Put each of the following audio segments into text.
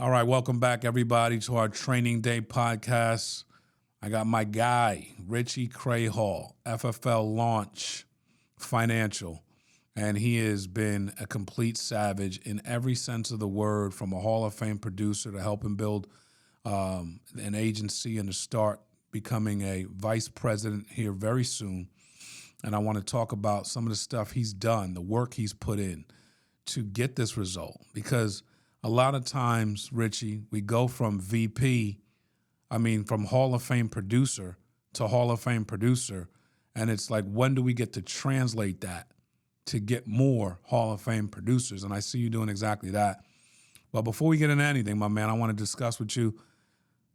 All right, welcome back, everybody, to our Training Day podcast. I got my guy, Richie Crahal, FFL Launch Financial, and he has been a complete savage in every sense of the word, from a Hall of Fame producer to helping build an agency and to start becoming a vice president here very soon. And I want to talk about some of the stuff he's done, the work he's put in to get this result, because a lot of times, Richie, we go from from Hall of Fame producer to Hall of Fame producer, and it's like, when do we get to translate that to get more Hall of Fame producers? And I see you doing exactly that. But before we get into anything, my man, I want to discuss with you,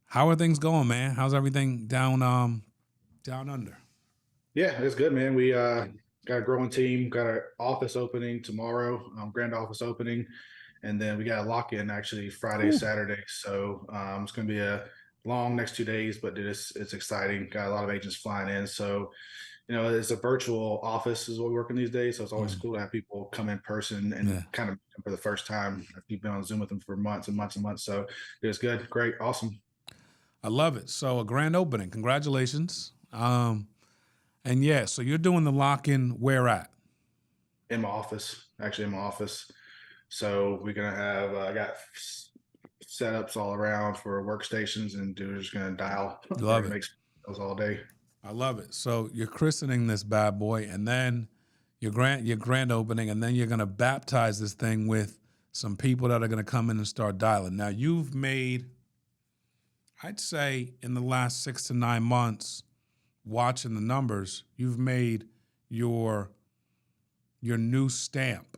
how are things going, man? How's everything down under? Yeah, it's good, man. We got a growing team, got our office opening tomorrow, grand office opening, and then we got a lock-in actually Friday, Ooh. Saturday. So it's going to be a long next 2 days, but it's exciting. Got a lot of agents flying in. So, it's a virtual office is what we're working these days. So it's always cool to have people come in person and kind of for the first time. You've been on Zoom with them for months and months and months. So it was good, great, awesome. I love it. So a grand opening. Congratulations. And yeah, so you're doing the lock-in where at? In my office, actually in my office. So we're gonna have I got setups all around for workstations, and dude's just gonna dial. Love it. Makes those all day. I love it. So you're christening this bad boy, and then your grand opening, and then you're gonna baptize this thing with some people that are gonna come in and start dialing. Now you've made, I'd say, in the last 6 to 9 months, watching the numbers, you've made your new stamp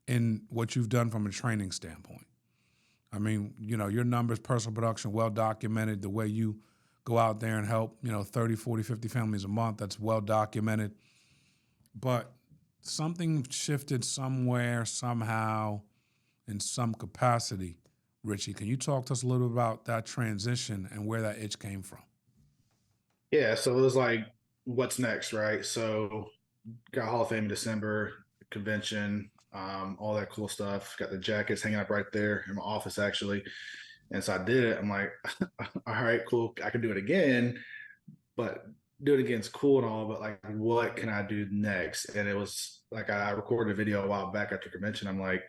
in what you've done from a training standpoint. I mean, your numbers, personal production, well documented. The way you go out there and help, 30, 40, 50 families a month, that's well documented. But something shifted somewhere, somehow, in some capacity. Richie, can you talk to us a little bit about that transition and where that itch came from? Yeah, so it was like, what's next, right? So got Hall of Fame in December, convention, all that cool stuff. Got the jackets hanging up right there in my office, actually. And so I did it. I'm like, all right, cool. I can do it again, but do it again is cool and all, but like, what can I do next? And it was like, I recorded a video a while back after convention. I'm like,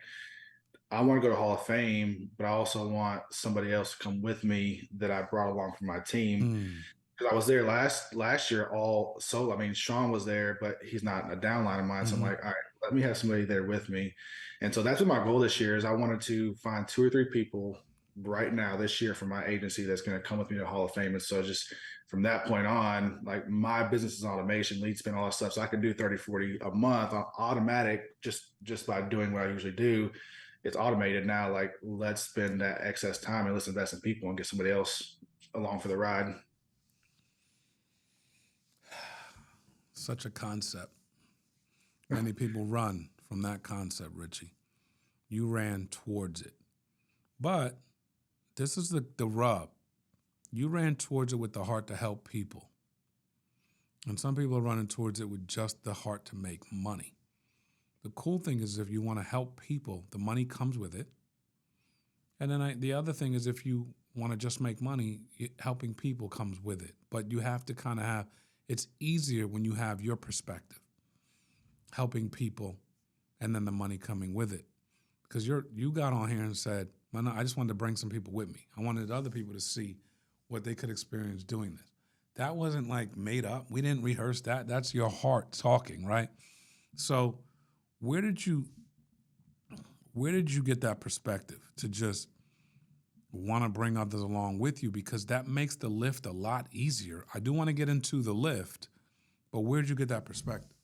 I want to go to Hall of Fame, but I also want somebody else to come with me that I brought along from my team. Because I was there last year all solo. I mean, Sean was there, but he's not a downline of mine. So I'm like, all right, let me have somebody there with me. And so that's what my goal this year is. I wanted to find 2 or 3 people right now this year from my agency that's going to come with me to Hall of Fame. And so just from that point on, like, my business is automation, lead spin, all that stuff. So I can do 30, 40 a month on automatic just by doing what I usually do. It's automated now. Like, let's spend that excess time and let's invest in people and get somebody else along for the ride. Such a concept. Many people run from that concept, Richie. You ran towards it. But this is the rub. You ran towards it with the heart to help people. And some people are running towards it with just the heart to make money. The cool thing is, if you want to help people, the money comes with it. And then the other thing is, if you want to just make money, helping people comes with it. But you have to kind of have, it's easier when you have your perspective, helping people, and then the money coming with it. Because you got on here and said, "Man, I just wanted to bring some people with me. I wanted other people to see what they could experience doing this." That wasn't like made up. We didn't rehearse that. That's your heart talking, right? So where did you get that perspective to just want to bring others along with you? Because that makes the lift a lot easier. I do want to get into the lift, but where did you get that perspective?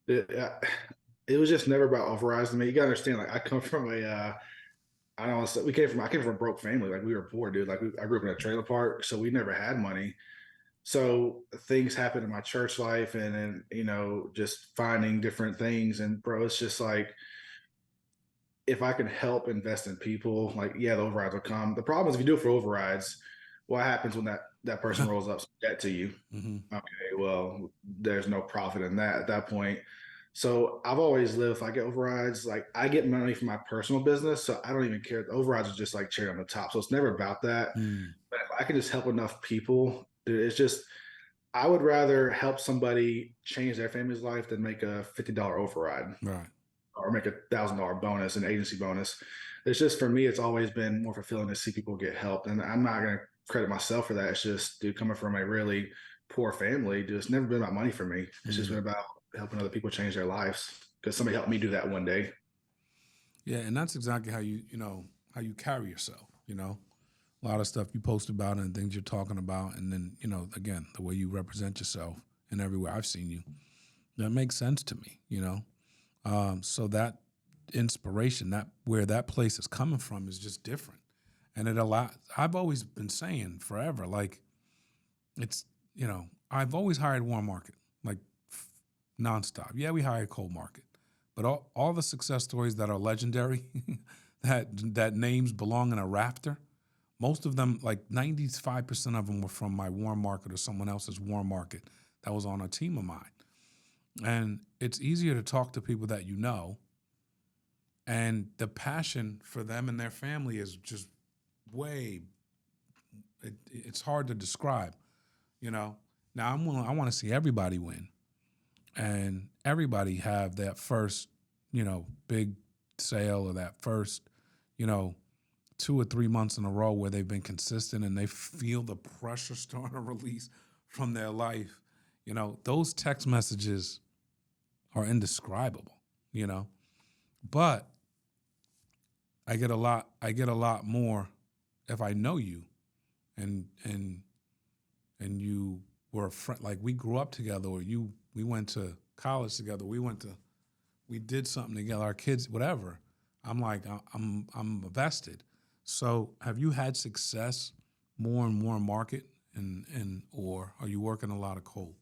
It was just never about overriding me. You gotta understand, like, I come from I came from a broke family. Like, we were poor, dude. Like, I grew up in a trailer park, so we never had money. So things happen in my church life, and then, just finding different things. And bro, it's just like, if I can help invest in people, like, yeah, the overrides will come. The problem is, if you do it for overrides, what happens when that person rolls up some debt to you? Okay, well, there's no profit in that at that point. So I've always lived, if I get overrides, like I get money from my personal business. So I don't even care. The overrides are just like cherry on the top. So it's never about that. Mm, But if I can just help enough people, dude, it's just, I would rather help somebody change their family's life than make a $50 override right. or make $1,000 bonus, an agency bonus. It's just for me, it's always been more fulfilling to see people get help. And I'm not going to credit myself for that. It's just, dude, coming from a really poor family, dude, it's never been about money for me. It's just been Mm. about helping other people change their lives because somebody helped me do that one day. Yeah, and that's exactly how how you carry yourself. A lot of stuff you post about and things you're talking about, and then again the way you represent yourself and everywhere I've seen you, that makes sense to me. So that inspiration, that where that place is coming from, is just different, and it allows. I've always been saying forever, like it's I've always hired warm market, like nonstop. Yeah, we hired cold market, but all the success stories that are legendary, that names belong in a rafter. Most of them, like 95% of them, were from my warm market or someone else's warm market that was on a team of mine. And it's easier to talk to people that you know, and the passion for them and their family is just way. It's hard to describe, you know. Now I want to see everybody win, and everybody have that first, big sale, or that first, you know, 2 or 3 months in a row where they've been consistent and they feel the pressure starting to release from their life. Those text messages are indescribable, you know. But I get a lot more if I know you, and you were a friend, like we grew up together, or we went to college together, we did something together, our kids, whatever. I'm like, I'm vested. So have you had success more and more market, and or are you working a lot of cold?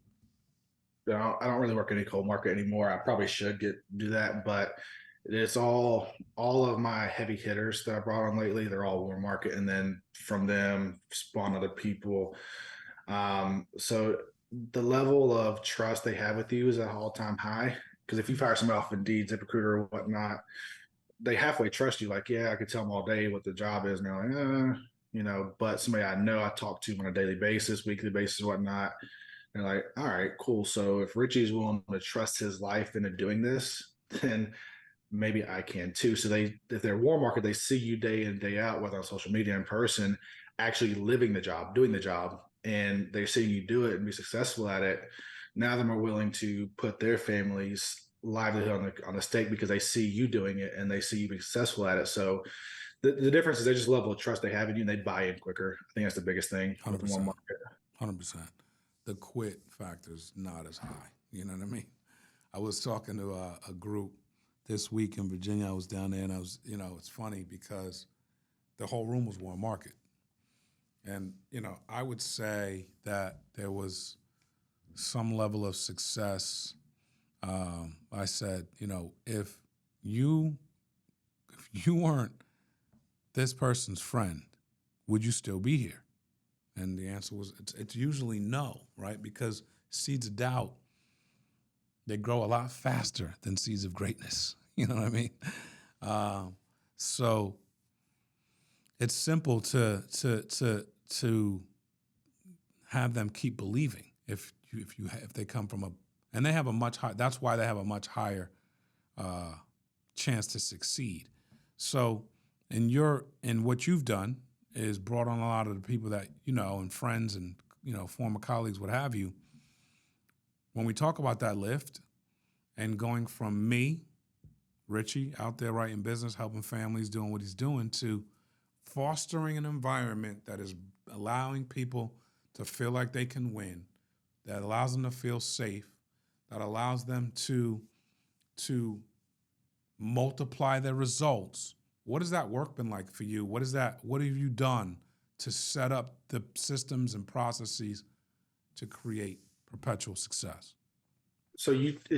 I don't really work any cold market anymore. I probably should do that, but it's all of my heavy hitters that I brought on lately. They're all warm market, and then from them spawn other people. So the level of trust they have with you is at an all-time high. Because if you fire somebody off Indeed, ZipRecruiter, or whatnot, they halfway trust you. Like, yeah, I could tell them all day what the job is, and they're like, But somebody I know, I talk to on a daily basis, weekly basis, whatnot. They're like, all right, cool. So if Richie's willing to trust his life into doing this, then maybe I can too. So if they're warm market, they see you day in, day out, whether on social media, in person, actually living the job, doing the job, and they're seeing you do it and be successful at it. Now they're more willing to put their family's livelihood on the stake because they see you doing it and they see you being successful at it. So the difference is they just level of trust they have in you and they buy in quicker. I think that's the biggest thing Hundred with warm percent, market. 100%. The quit factor is not as high. You know what I mean? I was talking to a group this week in Virginia. I was down there, and I was, it's funny because the whole room was warm market. And, I would say that there was some level of success. I said, you if you weren't this person's friend, would you still be here? And the answer was, it's usually no, right? Because seeds of doubt, they grow a lot faster than seeds of greatness. You know what I mean? Um, so it's simple to have them keep believing if they come from and they have a much high. That's why they have a much higher uh, chance to succeed. So, in what you've done is brought on a lot of the people that and friends and former colleagues, what have you. When we talk about that lift and going from me, Richie, out there writing business, helping families, doing what he's doing, to fostering an environment that is allowing people to feel like they can win, that allows them to feel safe, that allows them to multiply their results. What has that work been like for you? What have you done to set up the systems and processes to create perpetual success? So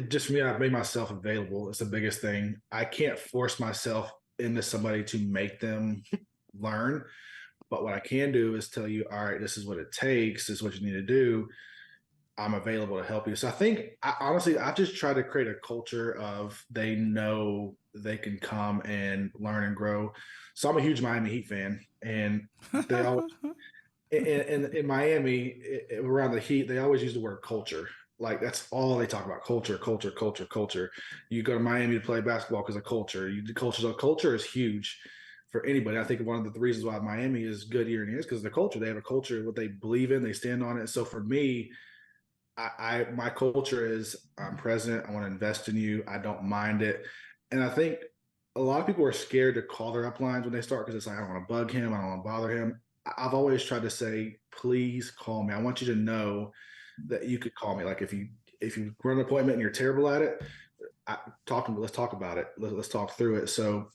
just for me, I've made myself available. It's the biggest thing. I can't force myself into somebody to make them learn. But what I can do is tell you, all right, this is what it takes. This is what you need to do. I'm available to help you. So I think honestly, I've just tried to create a culture of they know they can come and learn and grow. So I'm a huge Miami Heat fan, and they always in Miami around the Heat, they always use the word culture. Like that's all they talk about: culture, culture, culture, culture. You go to Miami to play basketball because of culture. The culture, so culture is huge for anybody. I think one of the reasons why Miami is good year and years because the culture. They have a culture, what they believe in, they stand on it. So for me, my culture is I'm present. I want to invest in you. I don't mind it. And I think a lot of people are scared to call their uplines when they start because it's like, I don't want to bug him. I don't want to bother him. I've always tried to say, please call me. I want you to know that you could call me. Like if you run an appointment and you're terrible at it, talk to me. Let's talk about it. Let's talk through it. So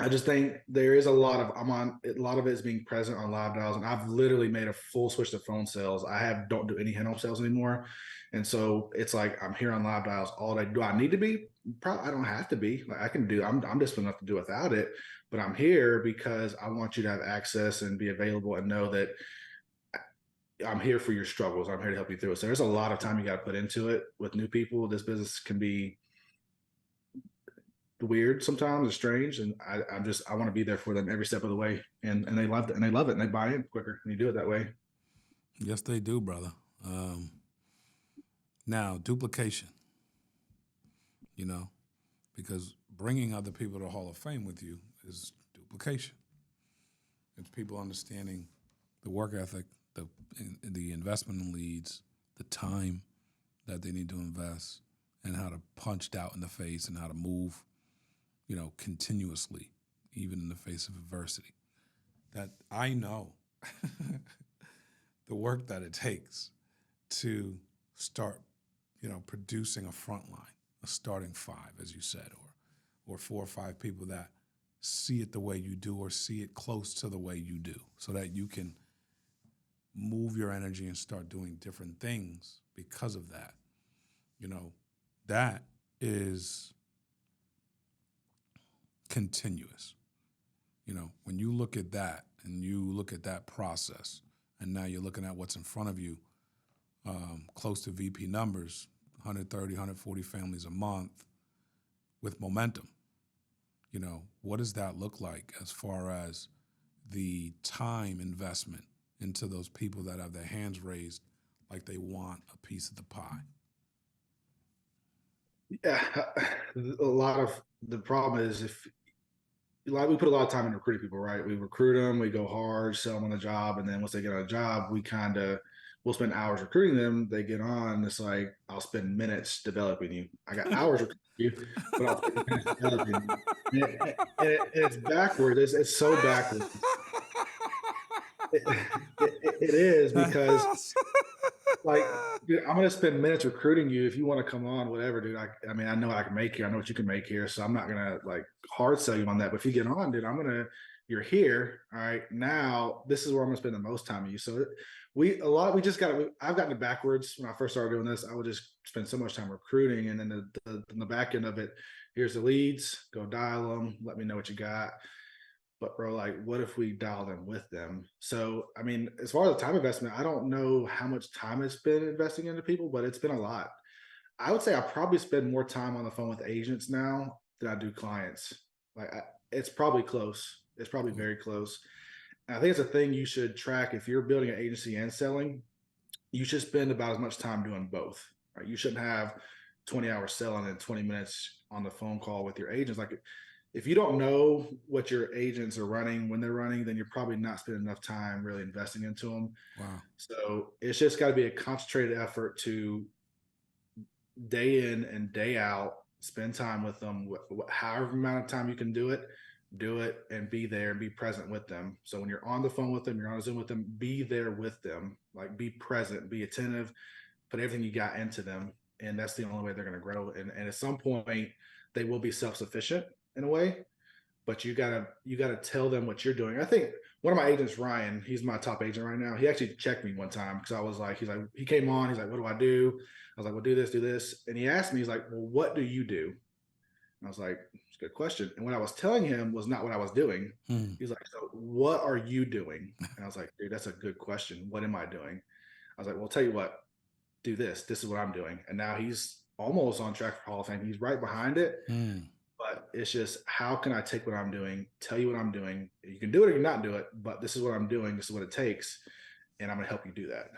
I just think there is a lot of a lot of it is being present on live dials, and I've literally made a full switch to phone sales. Don't do any hand sales anymore, and so it's like I'm here on live dials all day. Do I need to be? Probably I don't have to be. Like I can do. I'm disciplined enough to do without it, but I'm here because I want you to have access and be available and know that I'm here for your struggles. I'm here to help you through it. So there's a lot of time you got to put into it with new people. This business can be weird sometimes or strange, and I want to be there for them every step of the way, and they love it and they buy in quicker when you do it that way. Yes, they do, brother. Now, duplication, you know, because bringing other people to the Hall of Fame with you is duplication. It's people understanding the work ethic, the investment in leads, the time that they need to invest, and how to punch doubt in the face and how to move, continuously, even in the face of adversity. That I know the work that it takes to start, producing a front line, a starting five, as you said, or 4 or 5 people that see it the way you do or see it close to the way you do so that you can move your energy and start doing different things because of that. That is continuous. When you look at that and you look at that process and now you're looking at what's in front of you, close to VP numbers, 130, 140 families a month with momentum. What does that look like as far as the time investment into those people that have their hands raised like they want a piece of the pie? Yeah, a lot of the problem is if we put a lot of time into recruiting people, right? We recruit them, we go hard, sell them on the job, and then once they get on a job, we'll spend hours recruiting them. They get on, it's like I'll spend minutes developing you. I got hours recruiting you, but I'll spend minutes developing you. It's backwards. It's so backwards. It is because like dude, I'm gonna spend minutes recruiting you if you want to come on, whatever, dude. I mean, I know I can make here. I know what you can make here, so I'm not gonna like hard sell you on that. But if you get on, dude, you're here. All right, now this is where I'm gonna spend the most time with you. So I've gotten it backwards when I first started doing this. I would just spend so much time recruiting, and then the back end of it, here's the leads, go dial them, let me know what you got. But bro, like, what if we dial them with them? So, I mean, as far as the time investment, I don't know how much time it's been investing into people, but it's been a lot. I would say I probably spend more time on the phone with agents now than I do clients. It's probably close. It's probably very close. And I think it's a thing you should track if you're building an agency and selling. You should spend about as much time doing both. Right? You shouldn't have 20 hours selling and 20 minutes on the phone call with your agents. Like if you don't know what your agents are running when they're running, then you're probably not spending enough time really investing into them. Wow. So it's just got to be a concentrated effort to day in and day out, spend time with them, however amount of time you can do it and be there and be present with them. So when you're on the phone with them, you're on Zoom with them, be there with them, like be present, be attentive, put everything you got into them. And that's the only way they're going to grow. And at some point they will be self-sufficient in a way, but you gotta tell them what you're doing. I think one of my agents, Ryan, he's my top agent right now. He actually checked me one time because I was like, he came on, he's like, what do I do? I was like, well, do this. And he asked me, he's like, well, what do you do? And I was like, it's a good question. And what I was telling him was not what I was doing. He's like, so what are you doing? And I was like, dude, that's a good question. What am I doing? I was like, well, I'll tell you what, do this. This is what I'm doing. And now he's almost on track for Hall of Fame. He's right behind it. Mm, But it's just, how can I take what I'm doing, tell you what I'm doing? You can do it or you can not do it, but this is what I'm doing. This is what it takes. And I'm going to help you do that.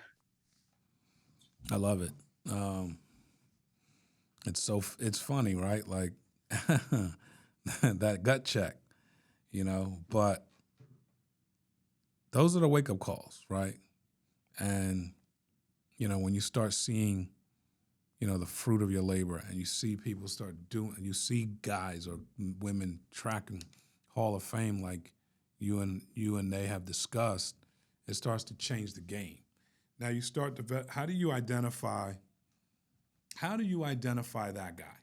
I love it. Um, it's funny, right? Like that gut check, but those are the wake up calls, right? And, when you start seeing, the fruit of your labor and you see people start doing, you see guys or women tracking Hall of Fame like you and they have discussed, it starts to change the game. Now you start to how do you identify that guy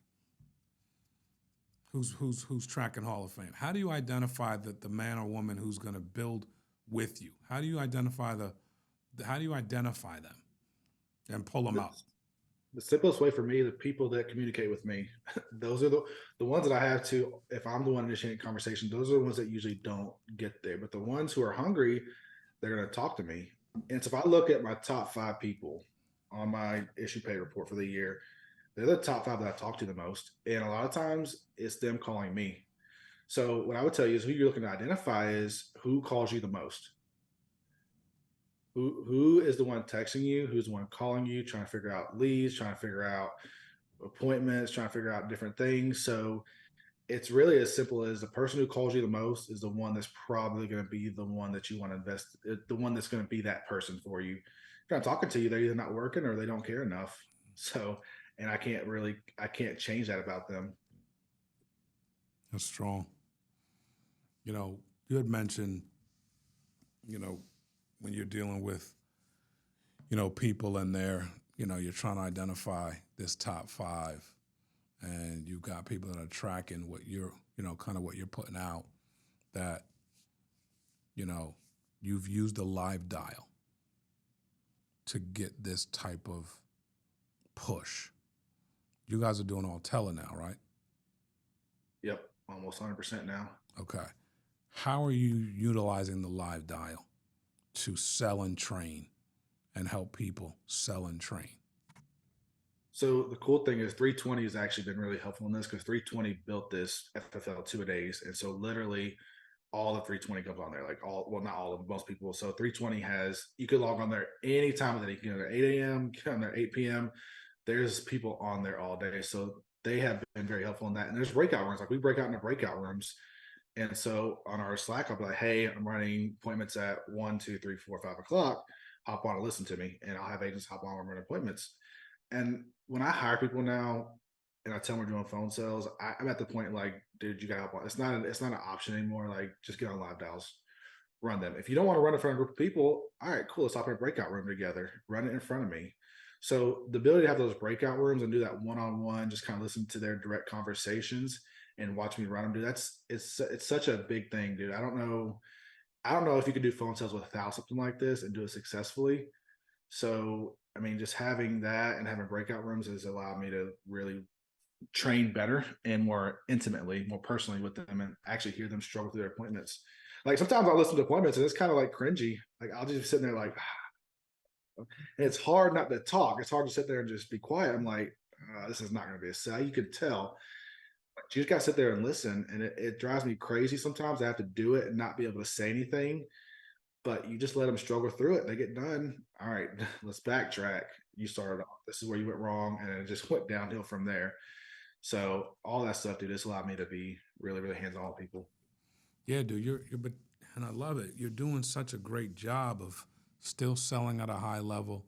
who's tracking Hall of Fame? How do you identify that the man or woman who's going to build with you? How do you identify them and pull them out? The simplest way for me, the people that communicate with me, those are the ones that I have to, if I'm the one initiating conversation, those are the ones that usually don't get there. But the ones who are hungry, they're going to talk to me. And so if I look at my top 5 people on my issue pay report for the year, they're the top 5 that I talk to the most. And a lot of times it's them calling me. So what I would tell you is, who you're looking to identify is who calls you the most. Who is the one texting you? Who's the one calling you, trying to figure out leads, trying to figure out appointments, trying to figure out different things. So it's really as simple as, the person who calls you the most is the one that's probably going to be the one that you want to invest, the one that's going to be that person for you. If they're not talking to you, they're either not working or they don't care enough. So, and I can't change that about them. That's strong. You had mentioned, when you're dealing with, people in there, you're trying to identify this top 5, and you've got people that are tracking what you're, kind of what you're putting out, that, you've used a live dial to get this type of push. You guys are doing all tele now, right? Yep, almost 100% now. Okay. How are you utilizing the live dial to sell and train and help people sell and train? So the cool thing is, 320 has actually been really helpful in this, because 320 built this FFL 2-a-days. And so literally all the 320 comes on there, like well, not all of most people. So 320 you could log on there any time of the day. You can go there 8 a.m., get on there 8 p.m. There's people on there all day. So they have been very helpful in that. And there's breakout rooms. Like, we break out into breakout rooms. And so on our Slack, I'll be like, hey, I'm running appointments at 1, 2, 3, 4, 5 o'clock. Hop on and listen to me. And I'll have agents hop on and run appointments. And when I hire people now and I tell them we're doing phone sales, I'm at the point like, dude, you got to help. It's not an option anymore. Like, just get on live dials, run them. If you don't want to run in front of a group of people, all right, cool. Let's hop in a breakout room together. Run it in front of me. So the ability to have those breakout rooms and do that one-on-one, just kind of listen to their direct conversations and watch me run them, dude, it's such a big thing, dude. I don't know if you could do phone sales without something like this and do it successfully. So, I mean, just having that and having breakout rooms has allowed me to really train better and more intimately, more personally with them, and actually hear them struggle through their appointments. Like, sometimes I'll listen to appointments and it's kind of like cringy. Like, I'll just be sitting there like, and it's hard not to talk. It's hard to sit there and just be quiet. I'm like, this is not going to be a sell. You can tell. But you just got to sit there and listen. And it drives me crazy sometimes. I have to do it and not be able to say anything. But you just let them struggle through it. They get done. All right, let's backtrack. You started off. This is where you went wrong. And it just went downhill from there. So all that stuff, dude, this allowed me to be really, really hands-on with people. Yeah, dude, and I love it. You're doing such a great job of still selling at a high level,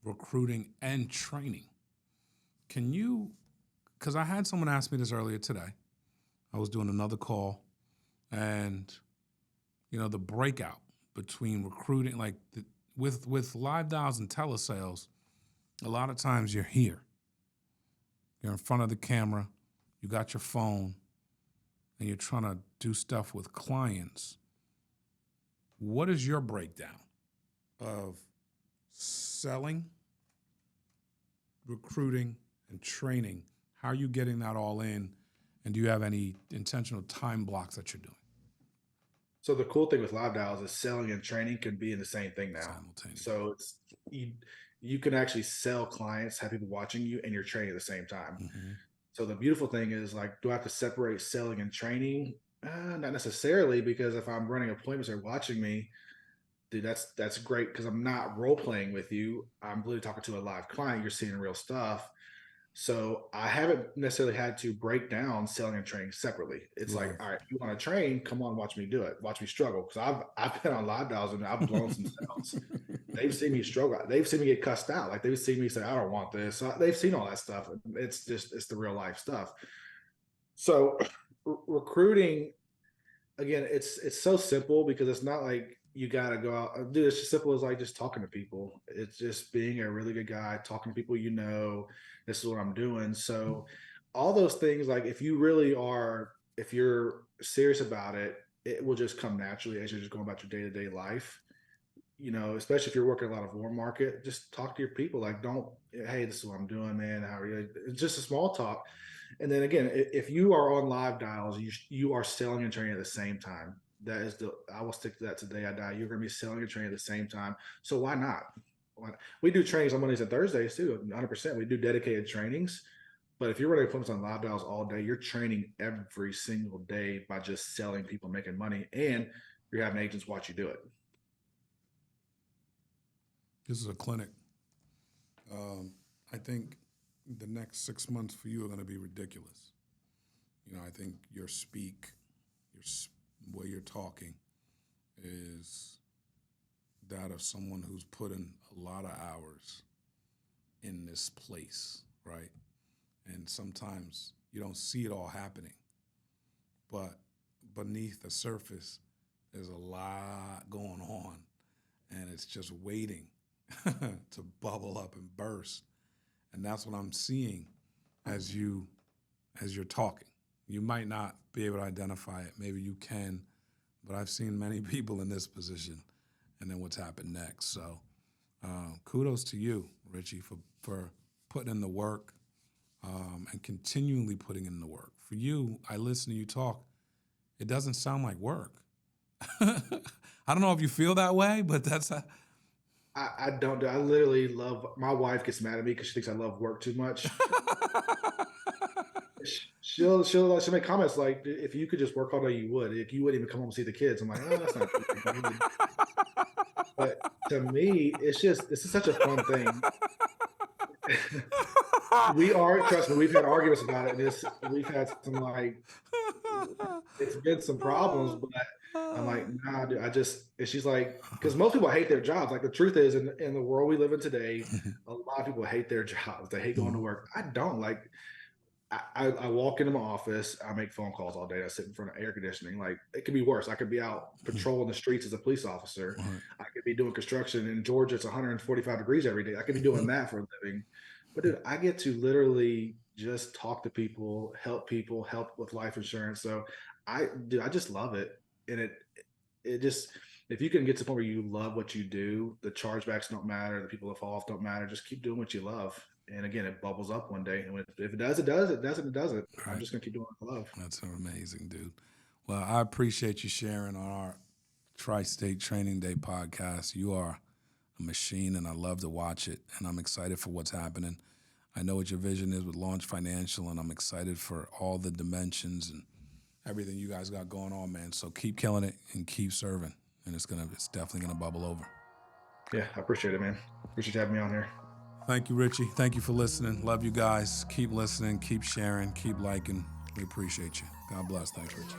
recruiting and training. Can you, because I had someone ask me this earlier today. I was doing another call, and, the breakout between recruiting, like with live dials and telesales, a lot of times you're here. You're in front of the camera, you got your phone, and you're trying to do stuff with clients. What is your breakdown of selling, recruiting, and training? How are you getting that all in? And do you have any intentional time blocks that you're doing? So the cool thing with live dials is selling and training can be in the same thing now. Simultaneously. So you can actually sell clients, have people watching you, and you're training at the same time. Mm-hmm. So the beautiful thing is, like, do I have to separate selling and training? Not necessarily, because if I'm running appointments or watching me, dude, that's great because I'm not role playing with you. I'm literally talking to a live client. You're seeing real stuff. So I haven't necessarily had to break down selling and training separately. It's like, Love. all right, you want to train? Come on, watch me do it. Watch me struggle, because I've been on live dials and I've blown some sales. They've seen me struggle. They've seen me get cussed out. Like, they've seen me say, I don't want this. So they've seen all that stuff. It's the real life stuff. So recruiting, again, it's so simple, because it's not like you got to go out. Dude, it's just simple as like just talking to people. It's just being a really good guy, talking to people, this is what I'm doing. So all those things, like, if you really are, if you're serious about it, it will just come naturally as you're just going about your day-to-day life. Especially if you're working a lot of warm market, just talk to your people. Like, don't, hey, this is what I'm doing, man. How are you? It's just a small talk. And then again, if you are on live dials, you are selling and training at the same time. I will stick to that today I die. You're going to be selling and training at the same time. So why not? We do trainings on Mondays and Thursdays too, 100%. We do dedicated trainings. But if you're running appointments on live dials all day, you're training every single day by just selling people, making money, and you're having agents watch you do it. This is a clinic. I think the next 6 months for you are going to be ridiculous. I think your way you're talking is that of someone who's put in a lot of hours in this place, right? And sometimes you don't see it all happening, but beneath the surface, there's a lot going on, and it's just waiting to bubble up and burst. And that's what I'm seeing as you're talking. You might not be able to identify it. Maybe you can, but I've seen many people in this position, and then what's happened next. So kudos to you, Richie, for putting in the work and continually putting in the work. For you, I listen to you talk. It doesn't sound like work. I don't know if you feel that way, but that's I don't do. I literally love. My wife gets mad at me because she thinks I love work too much. She'll make comments like, "If you could just work all day, you would. If you wouldn't even come home and see the kids." I'm like, "Oh, that's not true." But to me, this is such a fun thing. Trust me, we've had arguments about it. We've had some, it's been some problems, but I'm like, nah, dude, and she's like, because most people hate their jobs. Like, the truth is, in the world we live in today, a lot of people hate their jobs. They hate going to work. I don't. Like, I walk into my office, I make phone calls all day. I sit in front of air conditioning. Like, it could be worse. I could be out patrolling the streets as a police officer. I could be doing construction in Georgia. It's 145 degrees every day. I could be doing that for a living. But dude, I get to literally just talk to people, help with life insurance. So I just love it. And it just, if you can get to the point where you love what you do, the chargebacks don't matter, the people that fall off don't matter. Just keep doing what you love. And again, it bubbles up one day. And if it does, it does. It doesn't, it doesn't. Right. I'm just gonna keep doing what I love. That's amazing, dude. Well, I appreciate you sharing on our Tri-State Training Day podcast. You are a machine, and I love to watch it. And I'm excited for what's happening. I know what your vision is with Launch Financial, and I'm excited for all the dimensions and everything you guys got going on, man. So keep killing it and keep serving, and it's definitely gonna bubble over. Yeah, I appreciate it, man. Appreciate you having me on here. Thank you, Richie. Thank you for listening. Love you guys. Keep listening, keep sharing, keep liking. We appreciate you. God bless. Thanks, Richie.